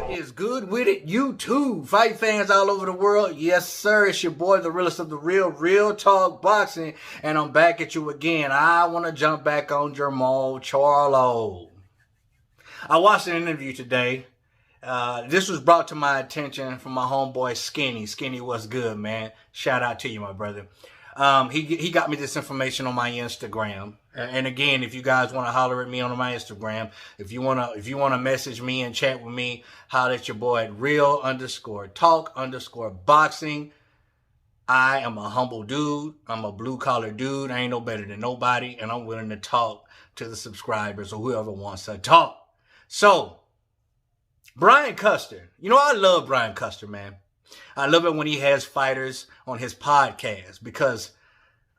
Is good with it, YouTube fight fans all over the world. Yes sir, it's your boy, the realest of the real talk boxing, and I'm back at you again. I want to jump back on JERMALL CHARLO. I watched an interview today. This was brought to my attention from my homeboy Skinny. What's good, man? Shout out to you, my brother. He got me this information on my Instagram. And again, if you guys want to holler at me on my Instagram, if you want to message me and chat with me, holler at your boy at real_talk_boxing. I am a humble dude. I'm a blue collar dude. I ain't no better than nobody, and I'm willing to talk to the subscribers or whoever wants to talk. So, Brian Custer. You know, I love Brian Custer, man. I love it when he has fighters on his podcast, because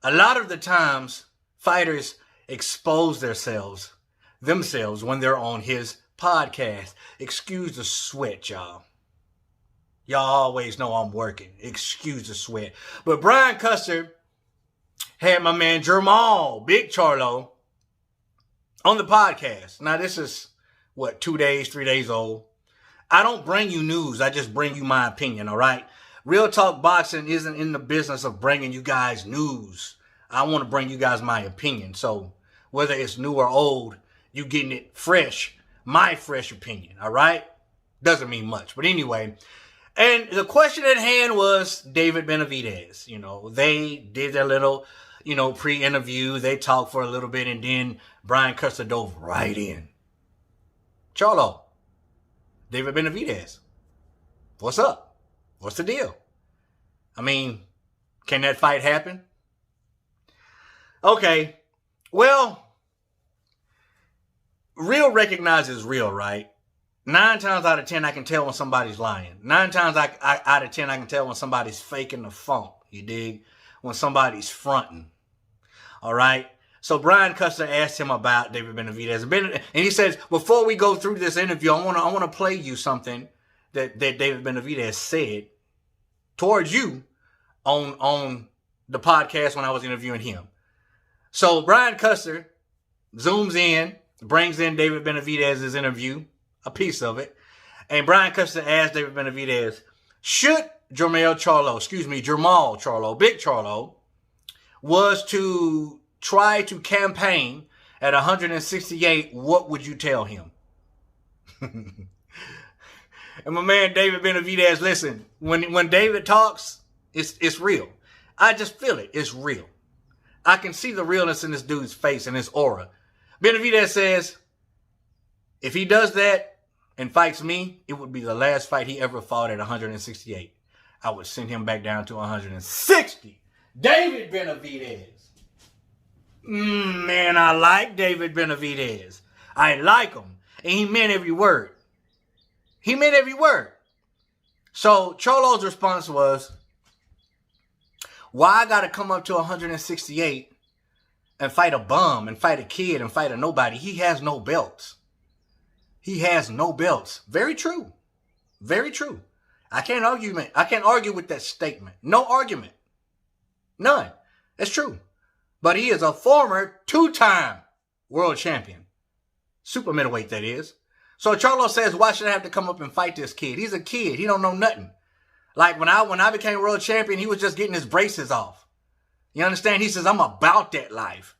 a lot of the times fighters expose themselves when they're on his podcast. Excuse the sweat, y'all. Y'all always know I'm working. Excuse the sweat. But Brian Custer had my man JERMALL, Big Charlo, on the podcast. Now this is, 3 days old. I don't bring you news. I just bring you my opinion, all right? Real Talk Boxing isn't in the business of bringing you guys news. I want to bring you guys my opinion. So whether it's new or old, you getting it fresh, my fresh opinion, all right? Doesn't mean much. But anyway, and the question at hand was David Benavidez. You know, they did their little, pre-interview. They talked for a little bit, and then Brian Custer dove right in. Charlo, David Benavidez, what's up? What's the deal? I mean, can that fight happen? Okay, well, real recognizes real, right? 9 times out of 10, I can tell when somebody's lying. 9 times out of 10, I can tell when somebody's faking the funk, you dig? When somebody's fronting, all right? So Brian Custer asked him about David Benavidez, and he says, before we go through this interview, I want to play you something that David Benavidez said towards you on the podcast when I was interviewing him. So Brian Custer zooms in, brings in David Benavidez's interview, a piece of it, and Brian Custer asked David Benavidez, should JERMALL CHARLO, Big Charlo, was to try to campaign at 168, what would you tell him? And my man David Benavidez, listen, when David talks, it's real. I just feel it. It's real. I can see the realness in this dude's face and his aura. Benavidez says, if he does that and fights me, it would be the last fight he ever fought at 168. I would send him back down to 160. David Benavidez. Man, I like David Benavidez. I like him. And he meant every word. He meant every word. So Charlo's response was, why I got to come up to 168 and fight a bum and fight a kid and fight a nobody? He has no belts. He has no belts. Very true. Very true. I can't argue with that statement. No argument. None. That's true. But he is a former 2-time world champion. Super middleweight, that is. So Charlo says, why should I have to come up and fight this kid? He's a kid. He don't know nothing. Like when I became world champion, he was just getting his braces off. You understand? He says, I'm about that life.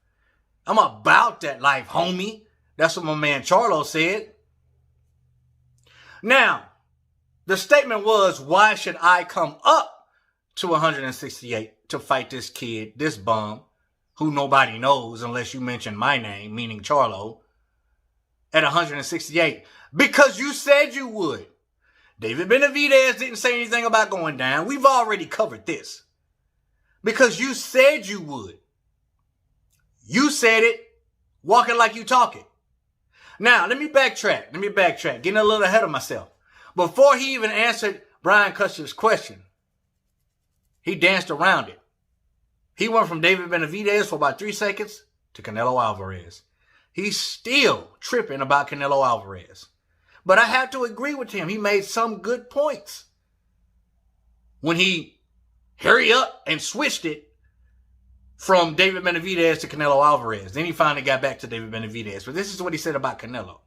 I'm about that life, homie. That's what my man Charlo said. Now, the statement was, why should I come up to 168 to fight this kid, this bum, who nobody knows unless you mention my name, meaning Charlo, at 168? Because you said you would. David Benavidez didn't say anything about going down. We've already covered this. Because you said you would. You said it, walking like you talk it. Now, let me backtrack. Getting a little ahead of myself. Before he even answered Brian Custer's question, he danced around it. He went from David Benavidez for about 3 seconds to Canelo Alvarez. He's still tripping about Canelo Alvarez. But I have to agree with him. He made some good points when he hurry up and switched it from David Benavidez to Canelo Alvarez. Then he finally got back to David Benavidez. But this is what he said about Canelo.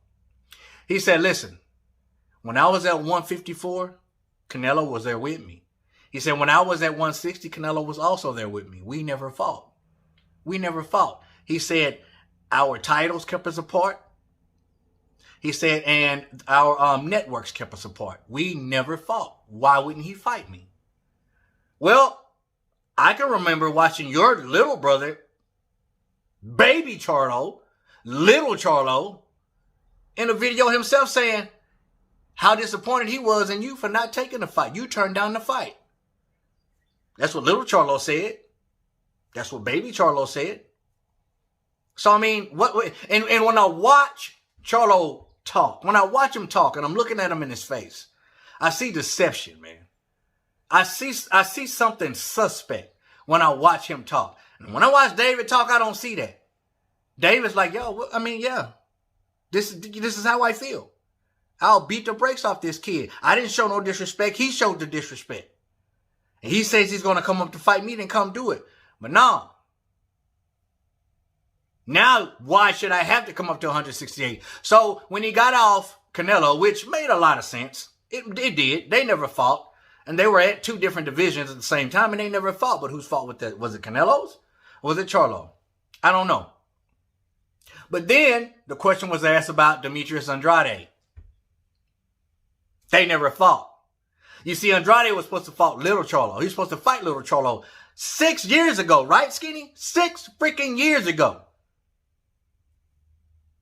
He said, listen, when I was at 154, Canelo was there with me. He said, when I was at 160, Canelo was also there with me. We never fought. We never fought. He said, our titles kept us apart. He said, and our networks kept us apart. We never fought. Why wouldn't he fight me? Well, I can remember watching your little brother, Baby Charlo, Little Charlo, in a video himself saying how disappointed he was in you for not taking the fight. You turned down the fight. That's what Little Charlo said. That's what Baby Charlo said. So, I mean, and when I watch Charlo talk, when I watch him talk and I'm looking at him in his face, I see deception, man. I see something suspect when I watch him talk. And when I watch David talk, I don't see that. David's like, yo, I mean, yeah, this is how I feel. I'll beat the brakes off this kid. I didn't show no disrespect. He showed the disrespect. And he says he's going to come up to fight me, then come do it. But no. Now, why should I have to come up to 168? So when he got off Canelo, which made a lot of sense, it did. They never fought. And they were at two different divisions at the same time, and they never fought. But whose fault was that? Was it Canelo's? Or was it Charlo? I don't know. But then the question was asked about Demetrius Andrade. They never fought. You see, Andrade was supposed to fight Little Charlo. He was supposed to fight Little Charlo 6 years ago, right, Skinny? 6 freaking years ago.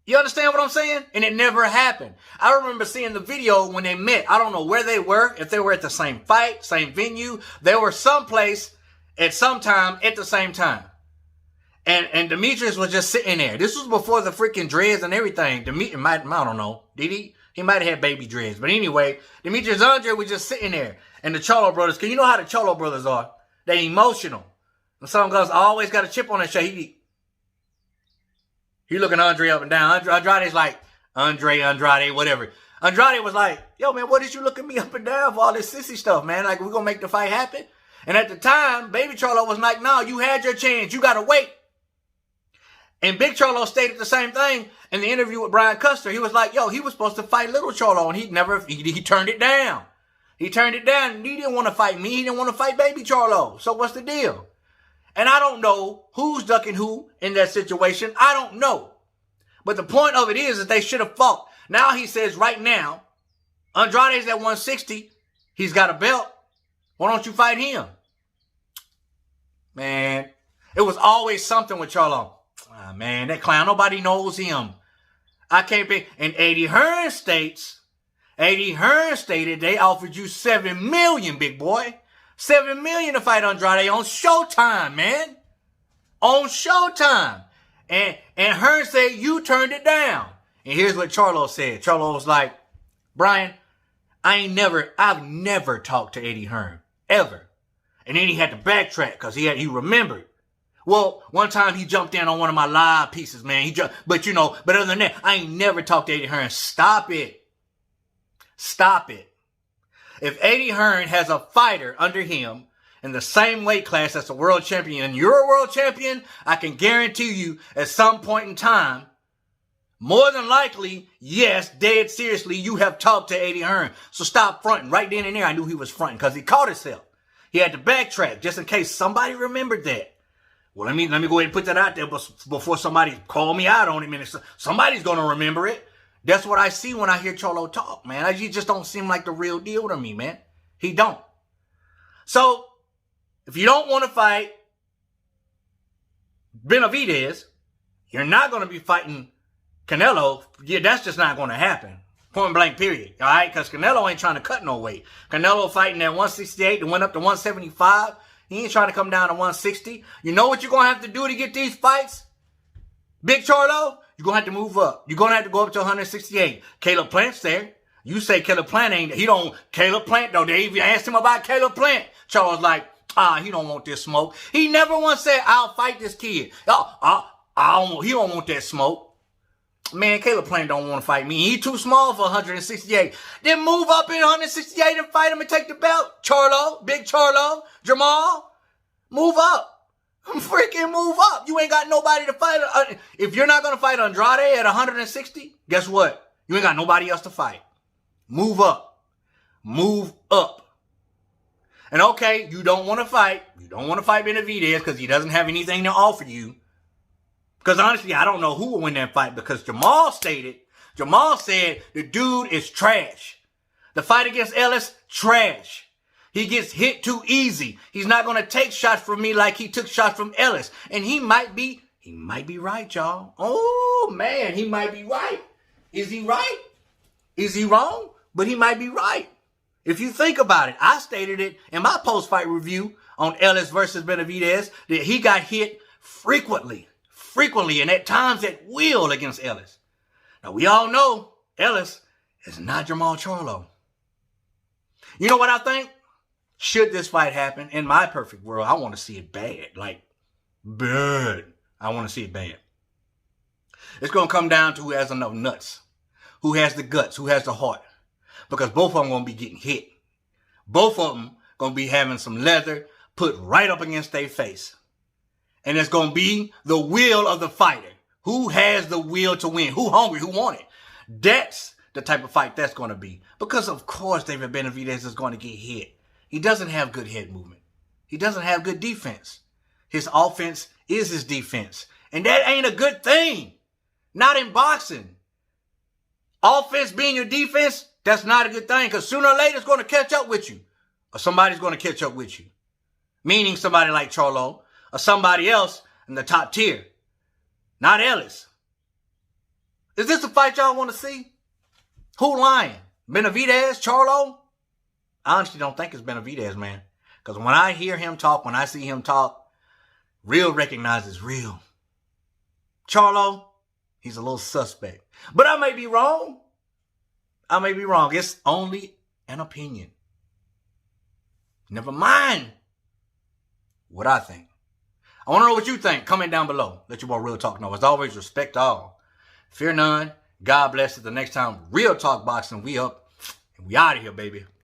You understand what I'm saying? And it never happened. I remember seeing the video when they met. I don't know where they were, if they were at the same fight, same venue. They were someplace at some time at the same time. And Demetrius was just sitting there. This was before the freaking dreads and everything. Demetrius I don't know. Did he? He might have had baby dreads. But anyway, Demetrius Andre was just sitting there. And the Charlo brothers, because you know how the Charlo brothers are. They emotional. And some guys always got a chip on their shoulder. He looking Andre up and down. Andrade's like, Andrade, whatever. Andrade was like, yo, man, what did you looking me up and down for all this sissy stuff, man? Like, we're going to make the fight happen? And at the time, Baby Charlo was like, no, you had your chance. You got to wait. And Big Charlo stated the same thing in the interview with Brian Custer. He was like, yo, he was supposed to fight Little Charlo, and he turned it down. He turned it down, and he didn't want to fight me. He didn't want to fight Baby Charlo. So what's the deal? And I don't know who's ducking who in that situation. I don't know. But the point of it is that they should have fought. Now he says right now, Andrade's at 160. He's got a belt. Why don't you fight him? Man, it was always something with Charlo. Ah, man, that clown, nobody knows him. I can't be. And Eddie Hearn stated they offered you $7 million, big boy. $7 million to fight Andrade on Showtime, man. On Showtime. And Hearn said you turned it down. And here's what Charlo said. Charlo was like, Brian, I've never talked to Eddie Hearn. Ever. And then he had to backtrack because he remembered. Well, one time he jumped in on one of my live pieces, man. But other than that, I ain't never talked to Eddie Hearn. Stop it. Stop it. If Eddie Hearn has a fighter under him in the same weight class as the world champion, and you're a world champion, I can guarantee you at some point in time, more than likely, yes, dead seriously, you have talked to Eddie Hearn. So stop fronting. Right then and there, I knew he was fronting because he caught himself. He had to backtrack just in case somebody remembered that. Well, let me go ahead and put that out there before somebody call me out on it. And somebody's going to remember it. That's what I see when I hear Charlo talk, man. He just don't seem like the real deal to me, man. He don't. So, if you don't want to fight Benavidez, you're not going to be fighting Canelo. Yeah, that's just not going to happen. Point blank, period. All right? Because Canelo ain't trying to cut no weight. Canelo fighting at 168 and went up to 175. He ain't trying to come down to 160. You know what you're going to have to do to get these fights? Big Charlo, you're going to have to move up. You're going to have to go up to 168. Caleb Plant's there. You say Caleb Plant ain't, Caleb Plant though, they even asked him about Caleb Plant. Charles like, he don't want this smoke. He never once said, I'll fight this kid. He don't want that smoke. Man, Caleb Plant don't want to fight me. He too small for 168. Then move up in 168 and fight him and take the belt. Charlo, big Charlo, JERMALL, move up. Freaking move up. You ain't got nobody to fight. If you're not going to fight Andrade at 160, guess what? You ain't got nobody else to fight. Move up. Move up. And okay, you don't want to fight. You don't want to fight Benavidez because he doesn't have anything to offer you. Because honestly, I don't know who will win that fight because JERMALL said the dude is trash. The fight against Ellis, trash. He gets hit too easy. He's not going to take shots from me like he took shots from Ellis. And he might be right, y'all. Oh, man, he might be right. Is he right? Is he wrong? But he might be right. If you think about it, I stated it in my post-fight review on Ellis versus Benavidez that he got hit frequently, and at times at will against Ellis. Now, we all know Ellis is not JERMALL CHARLO. You know what I think? Should this fight happen, in my perfect world, I want to see it bad. Like, bad. I want to see it bad. It's going to come down to who has enough nuts, who has the guts, who has the heart. Because both of them going to be getting hit. Both of them going to be having some leather put right up against their face. And it's going to be the will of the fighter. Who has the will to win? Who hungry? Who want it? That's the type of fight that's going to be. Because, of course, David Benavidez is going to get hit. He doesn't have good head movement. He doesn't have good defense. His offense is his defense. And that ain't a good thing. Not in boxing. Offense being your defense, that's not a good thing. Because sooner or later, it's going to catch up with you. Or somebody's going to catch up with you. Meaning somebody like Charlo. Or somebody else in the top tier. Not Ellis. Is this a fight y'all want to see? Who lying? Benavidez? Charlo? I honestly don't think it's Benavidez, man. Because when I hear him talk, when I see him talk, real recognizes real. Charlo, he's a little suspect. But I may be wrong. I may be wrong. It's only an opinion. Never mind what I think. I want to know what you think. Comment down below. Let your boy Real Talk know. As always, respect all. Fear none. God bless. Till the next time, Real Talk Boxing. We up. And we out of here, baby.